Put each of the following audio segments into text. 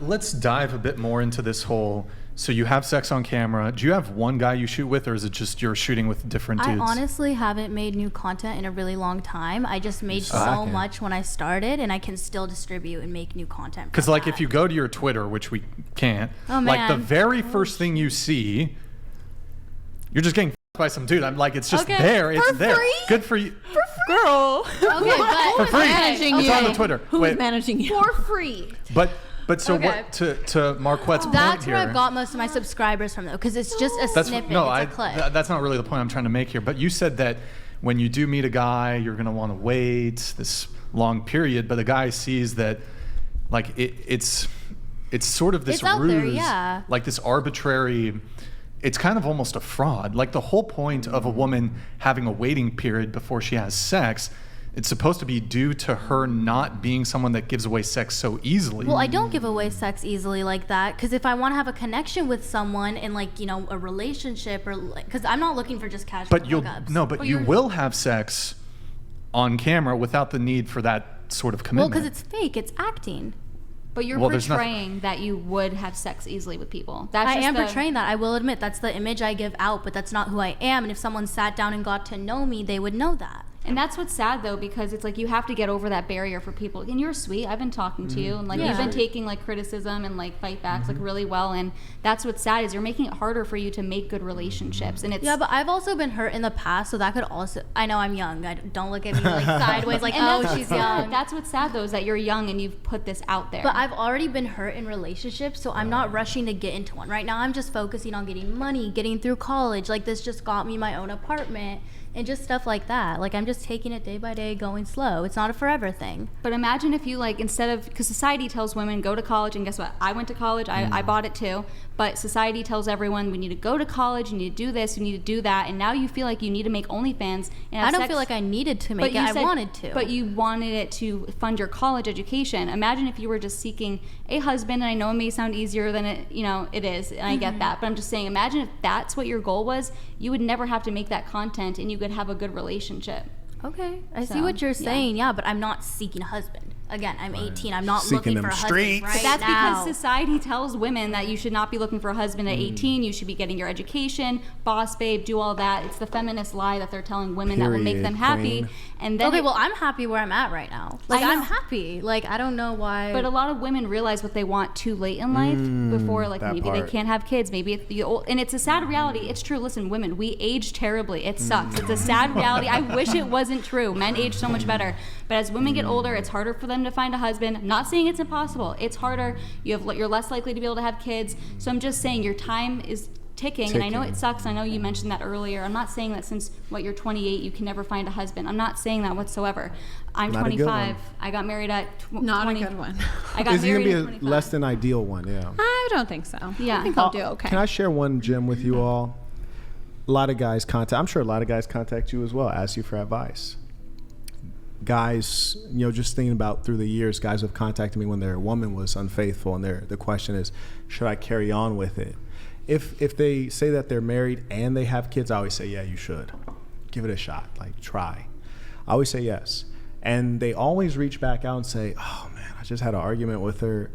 Let's dive a bit more into this whole, so you have sex on camera. Do you have one guy you shoot with, or is it just you're shooting with different dudes? I honestly haven't made new content in a really long time. I just made so much when I started, and I can still distribute and make new content. Because like if you go to your Twitter, which we can't, like the very first thing you see, you're just getting by some dude. I'm like, it's just there. It's there. Free? Good for you. For free. Girl. Okay, but for free. Managing it's you. on the Twitter. Who's managing you? For free. But so what to Marquette's point that's here. where I got most of my subscribers from, though, because it's just a snippet. It's a clip. That's not really the point I'm trying to make here. But you said that when you do meet a guy, you're going to want to wait this long period. But the guy sees that, like it's sort of this out ruse, there, yeah. like this arbitrary. It's kind of almost a fraud. Like the whole point of a woman having a waiting period before she has sex, it's supposed to be due to her not being someone that gives away sex so easily. Well, I don't give away sex easily like that, because if I want to have a connection with someone in, like, you know, a relationship, or because I'm not looking for just casual hookups. But you will have sex on camera without the need for that sort of commitment. Well, because it's fake. It's acting. But you're portraying that you would have sex easily with people. I am portraying that. I will admit that's the image I give out, but that's not who I am. And if someone sat down and got to know me, they would know that. And that's what's sad, though, because it's like you have to get over that barrier for people. And you're sweet. I've been talking to you, and like you've been taking like criticism and like fight backs like really well. And that's what's sad, is you're making it harder for you to make good relationships. And it's but I've also been hurt in the past, so that could also. I know I'm young. Don't look at me like sideways, like she's young. That's what's sad, though, is that you're young and you've put this out there. But I've already been hurt in relationships, so I'm not rushing to get into one. Right now, I'm just focusing on getting money, getting through college. Like this just got me my own apartment. And just stuff like that. Like, I'm just taking it day by day, going slow. It's not a forever thing. But imagine if you, like, instead of, because society tells women, go to college, and guess what? I went to college, I bought it too. But society tells everyone, we need to go to college, you need to do this, you need to do that. And now you feel like you need to make OnlyFans. And I don't feel like I needed to make it. I wanted to. But you wanted it to fund your college education. Imagine if you were just seeking a husband, and I know it may sound easier than it is, and I get that. But I'm just saying, imagine if that's what your goal was, you would never have to make that content, and you could have a good relationship. Okay, I see what you're saying, but I'm not seeking a husband. Again, I'm 18. I'm not looking for a husband right But that's now. because society tells women that you should not be looking for a husband at 18. You should be getting your education, boss babe, do all that. It's the feminist lie that they're telling women that will make them happy. Queen. And then well, I'm happy where I'm at right now. Like, I'm happy. Like, I don't know why. But a lot of women realize what they want too late in life before, like, maybe they can't have kids. Maybe it's the old, and it's a sad reality. It's true. Listen, women, we age terribly. It sucks. It's a sad reality. I wish it wasn't true. Men age so much better. But as women get older, it's harder for them to find a husband. I'm not saying it's impossible. It's harder. You're less likely to be able to have kids. So I'm just saying your time is ticking. And I know it sucks. I know you mentioned that earlier. I'm not saying that since you're 28, you can never find a husband. I'm not saying that whatsoever. I'm Not 25. I got married at Not 20. a good one. I got Is it married going at to 25. be a less than ideal one? Yeah. I don't think so. Yeah. I think I'll do okay. Can I share one gem with you all? A lot of guys I'm sure a lot of guys contact you as well, ask you for advice. Guys, just thinking about through the years, guys have contacted me when their woman was unfaithful, and the question is, should I carry on with it? If they say that they're married and they have kids, I always say, yeah, you should. Give it a shot. Like, try. I always say yes. And they always reach back out and say, oh, man, I just had an argument with her.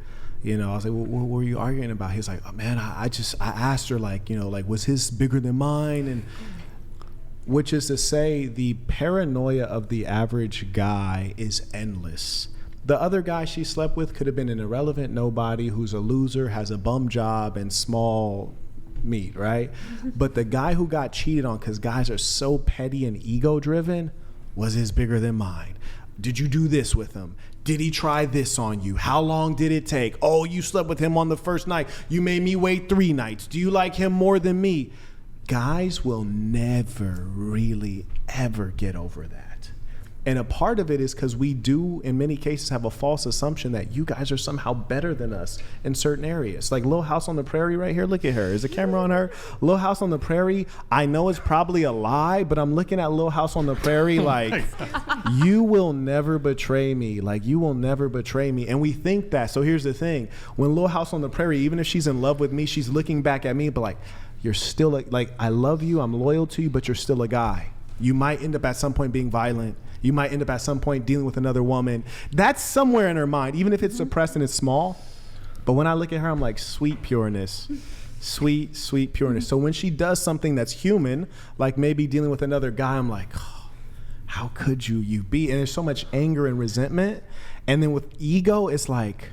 I was like, what were you arguing about? He's like, oh, man, I asked her, like, was his bigger than mine? And which is to say, the paranoia of the average guy is endless. The other guy she slept with could have been an irrelevant nobody who's a loser, has a bum job, and small meat, right? But the guy who got cheated on, because guys are so petty and ego-driven, was his bigger than mine? Did you do this with him? Did he try this on you? How long did it take? Oh, you slept with him on the first night. You made me wait 3 nights. Do you like him more than me? Guys will never really ever get over that. And a part of it is because we do, in many cases, have a false assumption that you guys are somehow better than us in certain areas. Like Little House on the Prairie right here. Look at her. Is the camera on her? Little House on the Prairie. I know it's probably a lie, but I'm looking at Little House on the Prairie like, you will never betray me. Like, you will never betray me. And we think that. So here's the thing. When Little House on the Prairie, even if she's in love with me, she's looking back at me, but like, you're still like, I love you, I'm loyal to you, but you're still a guy. You might end up at some point being violent. You might end up at some point dealing with another woman. That's somewhere in her mind, even if it's suppressed and it's small. But when I look at her, I'm like, sweet pureness. Sweet, sweet pureness. So when she does something that's human, like maybe dealing with another guy, I'm like, oh, how could you be? And there's so much anger and resentment. And then with ego, it's like,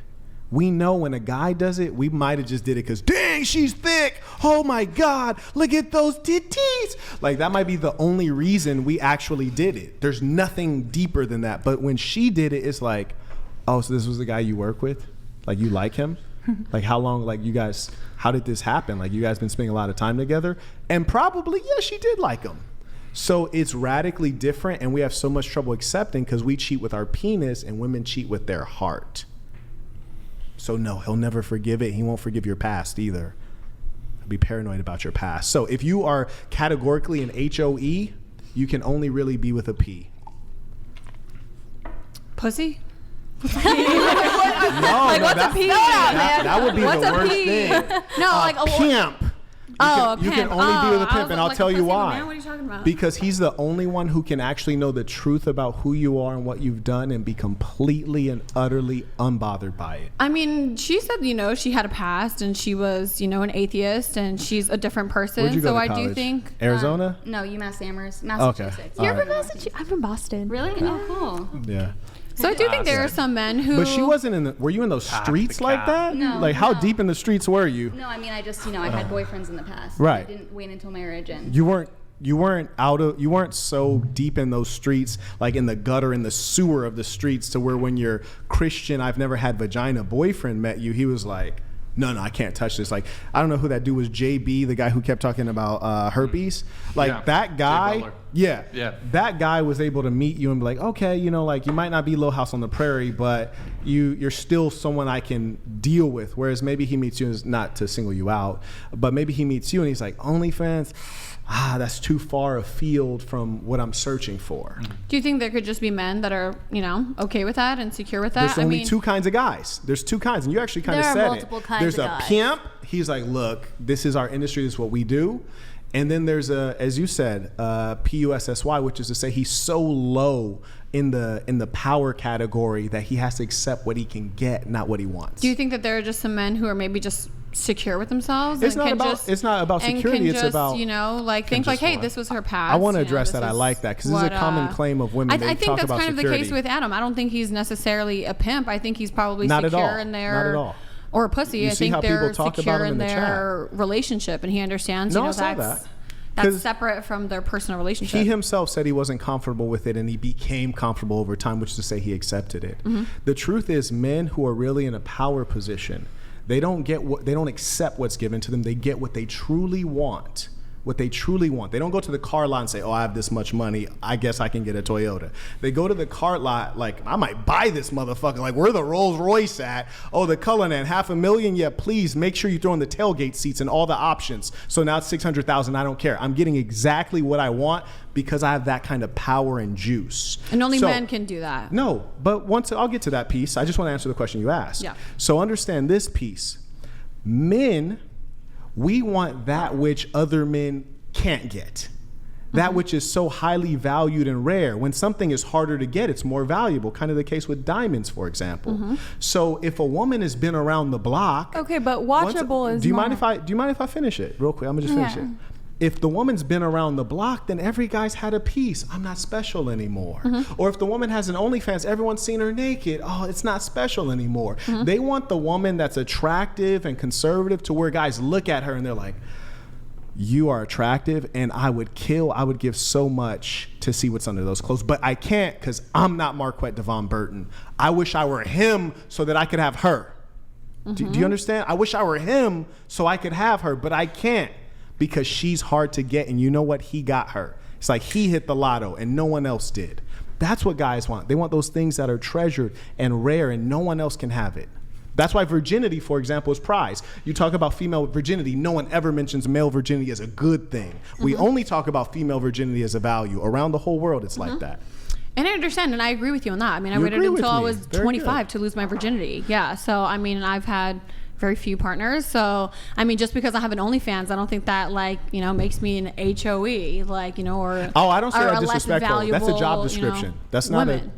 we know when a guy does it, we might have just did it because, dang, she's thick. Oh my God, look at those titties. Like that might be the only reason we actually did it. There's nothing deeper than that. But when she did it, it's like, oh, so this was the guy you work with? Like you like him? Like how long, like you guys, how did this happen? Like you guys been spending a lot of time together? And probably, yeah, she did like him. So it's radically different, and we have so much trouble accepting because we cheat with our penis and women cheat with their heart. So no, he'll never forgive it. He won't forgive your past either. I'll be paranoid about your past. So if you are categorically an HOE, you can only really be with a P. Pussy? No, what's a P? That would be What's the a worst P? thing. No, like a Pimp. You can only be with a pimp, and I'll tell you why. Man, what are you talking about? Because he's the only one who can actually know the truth about who you are and what you've done and be completely and utterly unbothered by it. I mean, she said, she had a past and she was, an atheist and she's a different person. Where'd you go So to I college? do think Um, Arizona? No, UMass Massachusetts. You're All from Massachusetts. I'm from Boston. Really? Oh, cool. Yeah. So I do think there are some men who. But she wasn't in the. Were you in those Pack streets the like cat. that? No, Like how no. deep in the streets were you? No, I mean, I just, I had boyfriends in the past. Right. I didn't wait until marriage and. You weren't so deep in those streets, like in the gutter, in the sewer of the streets, to where when your Christian, I've never had vagina boyfriend met you, he was like, no, I can't touch this. Like, I don't know who that dude was, JB, the guy who kept talking about herpes. Like Yeah. that Jay guy, Butler. yeah, that guy was able to meet you and be like, okay, like you might not be Little House on the Prairie, but you're still someone I can deal with. Whereas maybe he meets you, not to single you out, but maybe he meets you and he's like, OnlyFans, that's too far afield from what I'm searching for. Do you think there could just be men that are, okay with that and secure with that? There's only two kinds of guys. There's two kinds, and you actually kind of There are said it. multiple kinds There's of a guys. pimp. He's like, look, this is our industry. This is what we do. And then there's as you said, PUSSY, which is to say he's so low in the power category that he has to accept what he can get, not what he wants. Do you think that there are just some men who are maybe just secure with themselves? It's and not can about just, it's not about and security. can It's just, about think like, just hey, what? this was her past. I want to you know, address this that. I is like that because this is a what, common claim of women. I think talk that's about kind of security. the case with Adam. I don't think he's necessarily a pimp. I think he's probably Not at secure all. in their Not at all. or a pussy. You I see think how they're people talk about secure him in in the their relationship, and he understands. No, I saw that's that. that's 'Cause separate from their personal relationship. He himself said he wasn't comfortable with it, and he became comfortable over time, which is to say he accepted it. Mm-hmm. The truth is, men who are really in a power position, they don't accept what's given to them. They get what they truly want. What they truly want. They don't go to the car lot and say, oh, I have this much money, I guess I can get a Toyota. They go to the car lot like, I might buy this motherfucker. Like, where the Rolls Royce at? Oh, the Cullinan, $500,000. Yeah, please make sure you throw in the tailgate seats and all the options. So now it's $600,000. I don't care. I'm getting exactly what I want because I have that kind of power and juice. and only men can do that. No, but I'll get to that piece. I just want to answer the question you asked. Yeah. So understand this piece. Men, we want that which other men can't get. That which is so highly valued and rare. When something is harder to get, it's more valuable. Kind of the case with diamonds, for example. So if a woman has been around the block, Okay, but watchable is do you not. mind if I finish it real quick? I'm gonna just finish it. If the woman's been around the block, then every guy's had a piece. I'm not special anymore. Or if the woman has an OnlyFans, everyone's seen her naked. Oh, it's not special anymore. They want the woman that's attractive and conservative to where guys look at her and they're like, you are attractive and I would give so much to see what's under those clothes. But I can't because I'm not Marquette Devon Burton. I wish I were him so that I could have her. Do you understand? I wish I were him so I could have her, but I can't. Because she's hard to get, and you know what? He got her. It's like he hit the lotto and no one else did. That's what guys want. They want those things that are treasured and rare and no one else can have it. That's why virginity, for example, is prized. You talk about female virginity, no one ever mentions male virginity as a good thing. We only talk about female virginity as a value. Around the whole world, it's like that. And I understand, and I agree with you on that. I mean, I You waited agree with until I me. was Very 25 good. to lose my virginity. Yeah, so I mean, I've had very few partners. So I mean, just because I have an OnlyFans, I don't think that makes me an HOE, or Oh, I don't say or that a less disrespectful. That's a job valuable, description. That's not woman.